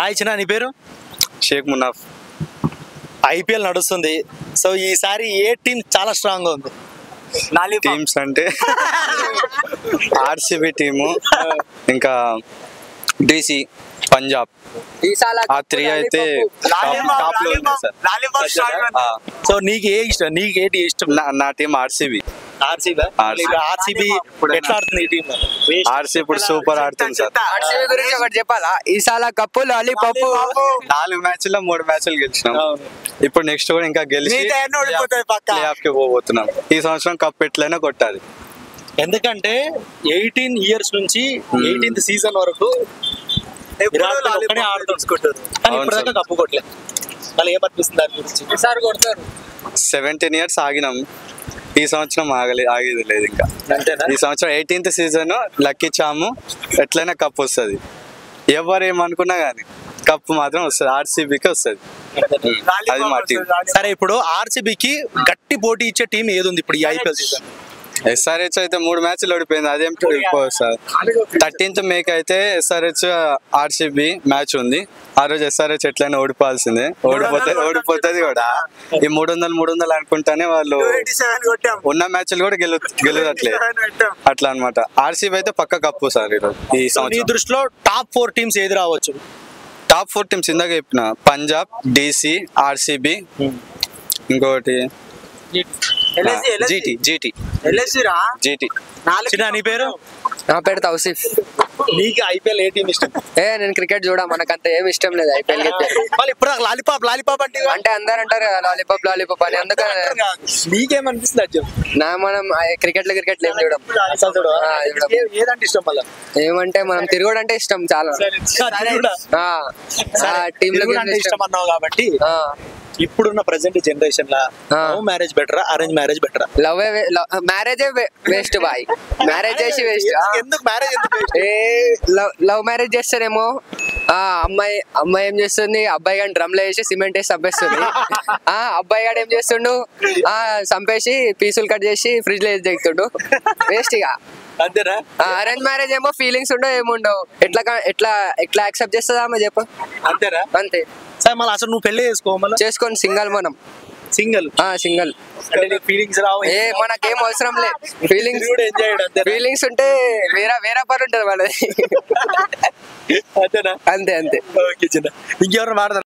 Hi చిన్న, నీ పేరు? షేక్ మునాఫ్. ఐపీఎల్ నడుస్తుంది. సో ఈసారి ఏ టీం చాలా స్ట్రాంగ్ గా ఉంది? టీమ్స్ అంటే ఆర్సీబీ టీము, ఇంకా డీసీ, పంజాబ్, ఆ త్రీ అయితే టాప్ లో ఉంది సార్. సో నీకు ఏ ఇష్టం? నీకు ఏంటి ఇష్టం? నా టీం ఆర్సీబీ. ఆర్సీబీ ఎట్లా ఆడుతుంది ఈ టీం? ఆర్సీ ఇప్పుడు సూపర్ ఆడుతుంది సార్. ఆర్సీబీ గురించి ఒకటి చెప్పాలా? ఈసాల కప్పు లాలీపాప్ 4 మ్యాచ్ల్లో 3 మ్యాచ్లు గెలిచినాం. ఇప్పుడు నెక్స్ట్ కూడా ఇంకా గెలిచి ప్లే ఆఫ్ కి పోబోతున్నాం. ఈ సంవత్సరం కప్ ఎట్లయినా కొట్టాలి. ఎందుకంటే 18 years నుంచి 18th సీజన్ వరకు ఆడుతుంటారు, కానీ ఇప్పటిదాకా కప్పు కొట్టలేదు. మళ్ళీ ఏమనిపిస్తుంది దాని గురించి? ఈసారి కొడతారు. 17 years ఆగినాం. ఈ సంవత్సరం ఆగేది లేదు ఇంకా. ఈ సంవత్సరం 18th సీజన్ లక్కిచ్చాము, ఎట్లయినా కప్ వస్తుంది. ఎవరు ఏమనుకున్నా కానీ కప్ మాత్రం వస్తుంది, ఆర్సీబీకి వస్తుంది. అది మా టీం. సరే, ఇప్పుడు ఆర్సీబీకి గట్టి పోటీ ఇచ్చే టీం ఏది ఉంది ఇప్పుడు ఈ ఐపీఎల్ సీజన్? ఎస్ఆర్హెచ్ అయితే 3 మ్యాచ్లు ఓడిపోయింది. అదేం సార్. 13th మేకి అయితే ఎస్ఆర్హెచ్ ఆర్సీబీ మ్యాచ్ ఉంది. ఆ రోజు ఎస్ఆర్హెచ్ ఎట్లయినా ఓడిపోవాల్సిందే, ఓడిపోతుంది కూడా. ఈ 300 అనుకుంటానే వాళ్ళు ఉన్న మ్యాచ్లు కూడా గెలవట్లేదు అట్లా అనమాట. ఆర్సీబీ అయితే పక్క కప్పు సార్ ఈరోజు. ఈ సంవత్సరం దృష్టిలో టాప్ 4 టీమ్స్ ఏది రావచ్చు? టాప్ 4 టీమ్స్ ఇందాక చెప్పిన పంజాబ్, డీసీ, ఆర్సీబీ, ఇంకోటి జీటీ. చిన్న, నీ పేరు? నా పేరు తౌసిఫ్. నీకు ఐపీఎల్ ఏ టీం ఇష్టం? నేను క్రికెట్ చూడ, మనకంత ఏం ఇష్టం లేదు ఐపీఎల్. మళ్ళీ ఇప్పుడు లాలీపాప్ అంటే అందరు అంటారు కదా లాలీపాప్ అని, అందుకని నీకేమనిపిస్తుంది? మనం క్రికెట్ ఏం చూడం. ఏదంటే ఇష్టం మళ్ళీ? ఏమంటే మనం తిరుగుడు అంటే ఇష్టం చాలా. టీమ్ ఇష్టం అన్నావు కాబట్టి, ఇప్పుడున్న ప్రెసెంట్ జనరేషన్ లా లవ్ మ్యారేజ్ బెటరా, అరేంజ్ మ్యారేజ్ బెటరా? మ్యారేజే వేస్ట్ బాయ్. మ్యారేజ్ చేసి వేస్ట్. ఎందుకు మ్యారేజ్? లవ్ మ్యారేజ్ చేస్తారేమో. అమ్మాయి ఏం చేస్తుంది, అబ్బాయి గాని డ్రమ్ లో వేసి సిమెంట్ వేసి చంపేస్తుంది. అబ్బాయి గాడు ఏం చేస్తుండు, చంపేసి పీసులు కట్ చేసి ఫ్రిడ్జ్ లో వేసి దిగుతుండు. వేస్ట్ ఇక. అంతేనా? అరేంజ్ మ్యారేజ్ ఏమో ఫీలింగ్స్ ఉండవు, ఏముండవు. ఎట్లా యాక్సెప్ట్ చేస్తుందా అమ్మ చెప్పు? అంతేనా? అంతే. సరే, మళ్ళీ అసలు నువ్వు పెళ్లి చేసుకొని సింగల్ మనం. సింగిల్ అంటే ఫీలింగ్స్ రావు? మనకేం అవసరం లేదు. ఫీలింగ్స్ ఉంటే వేరే పని ఉంటుంది మనది. అంతేనా? అంతే. ఓకే చిన్న, ఇంకెవరు మాట్లాడతారు?